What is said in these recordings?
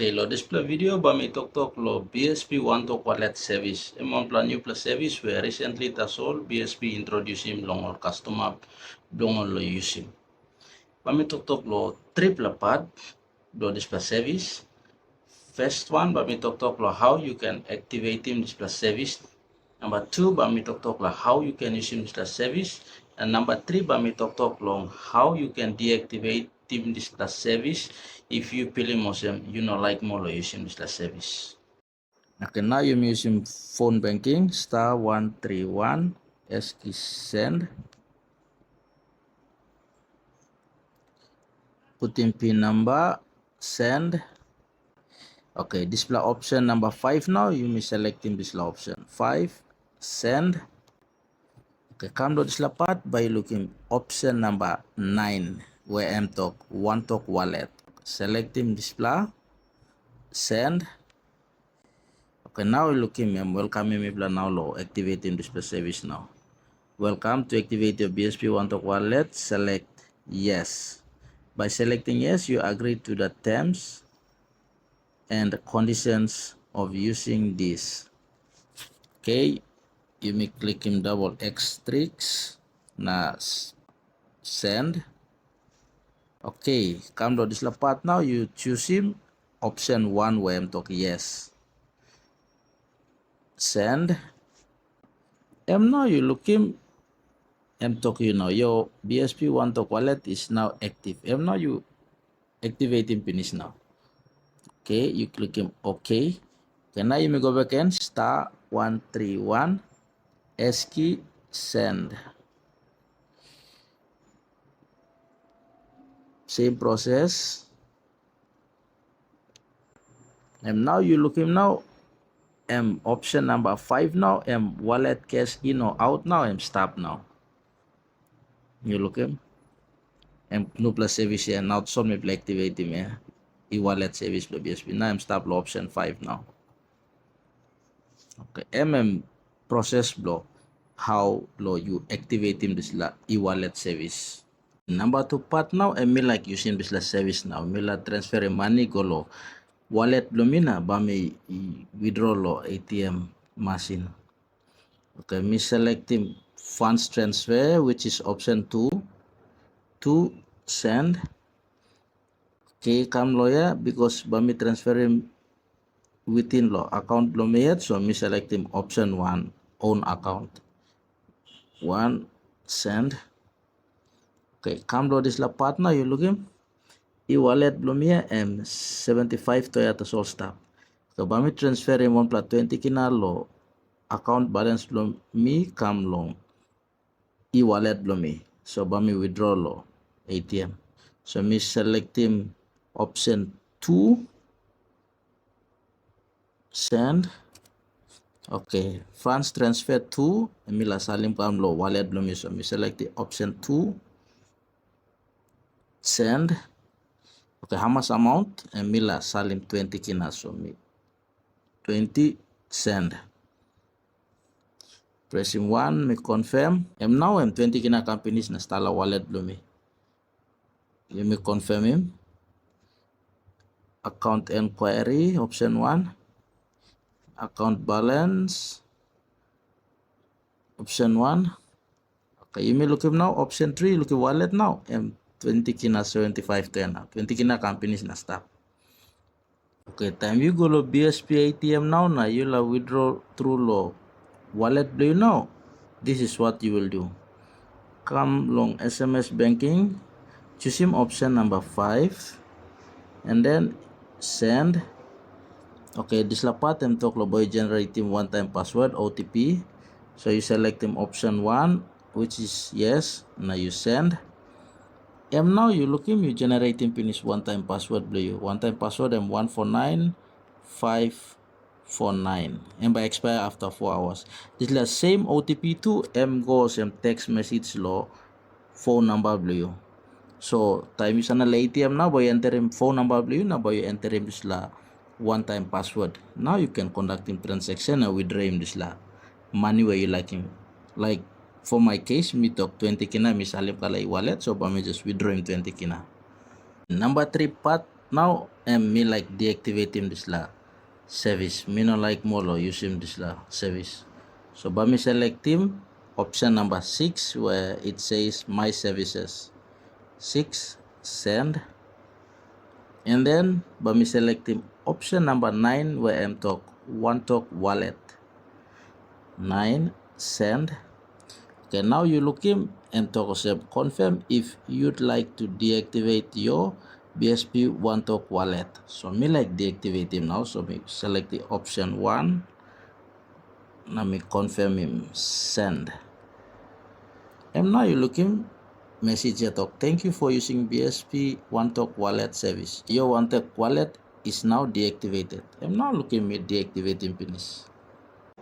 Okay, lo display video bami tok lo BSP Wantok Wallet service. Emang plan new plus service where recently tasol BSP introduce him long or customer dongon lo use him. Bami tok lo triple part lo display service. First one bami tok lo how you can activate him display service. Number 2 bami tok lo how you can use him display service. And number 3 bami tok lo how you can deactivate him display service. If you pilih motion, you know like more using this service. Okay, now you're using phone banking *131 S key send. Put in PIN number, send. Okay, display option number 5 now. You may selecting display option 5, send. Okay, come to display part by looking option number 9 where Wantok Wallet. Selecting display, send. Okay, now looking welcome me now lo activating display service now. Welcome to activate your BSP Wantok Wallet. Select yes. By selecting yes, you agree to the terms and the conditions of using this. Okay, you may click him double X tricks. Now send. Okay, come to this part now. You choose him option 1 where I'm talking yes. Send. Now you look him. Your BSP Wantok Wallet is now active. Now you activate him finish now. Okay, you click him OK. Okay, now you may go back and *131 S key send. Same process. And now you look him now. Option number 5 now. Wallet cash in or out now. Stop now. You look him. No plus service here. Now so me activate him here. E-wallet service plus BSP. Now stop lo option 5 now. Okay. Process blow how lo you activate him this la e-wallet service. Number 2 part now me like using this la service now. Me la transfer money go lo wallet blumina ba me withdraw lo ATM machine. Okay, me select him funds transfer which is option 2 to send. Okay, come lawyer because ba me transfer him within lo account lo me yet, so me select him option 1 own account 1 send. Okay, come lo this la partner you look him e-wallet belum ya 75 Toyota Soul Stop. So bami transfer him 1+20 kina lo account balance belum mi kam long e-wallet belum mi. So bami withdraw lo ATM. So mi select him option 2 send. Okay, funds transfer to mi la salim kam lo wallet belum mi. So mi select the option 2 send. Okay, how much amount? Mila salim 20 kina, so me 20 send. Pressing 1, me confirm. Now 20 kina companies na stala wallet belum me. You me confirm him. Account inquiry option 1. Account balance option 1. Okay, you may look him now option 3. Look at wallet now. 20 kina 75 tena. 20 kina companies na stop. Okay, time you go lo BSP ATM now na you la withdraw through lo wallet do you know. This is what you will do. Come long SMS banking. Choose him option number 5 and then send. Okay, this la part talk lo boy generate him one time password OTP. So you select him option 1 which is yes. Now you send. Now you look him, you generate him finish one time password blue. One time password 149549. And by expire after 4 hours. This is the same OTP to goes text message lo phone number blue. So time you sana ATM now boy enter him phone number blue na boy enter him this la one time password. Now you can conduct him transaction and withdraw him this la money where you like him. Like for my case, me talk 20 kina, mi salim kala wallet, so me just withdraw him 20 kina. Number 3 part, now me like deactivating this la service. Me no like more lo using this la service. So by me selecting option number 6 where it says my services. 6 send, and then by me selecting option number 9 where I'm talk Wantok Wallet. 9 send. Okay, now you look him and talk confirm if you'd like to deactivate your BSP Wantok Wallet. So me like deactivate him now. So me select the option 1. Now me confirm him send. And now you look him message here talk. Thank you for using BSP Wantok Wallet service. Your Wantok Wallet is now deactivated. I'm now looking me deactivating finish.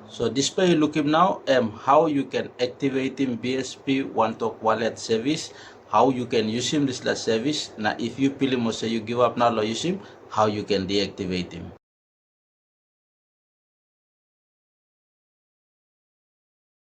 So display looking now how you can activate him BSP Wantok Wallet service, how you can use him this last service. Now if you feel him or say you give up now or use him, how you can deactivate him.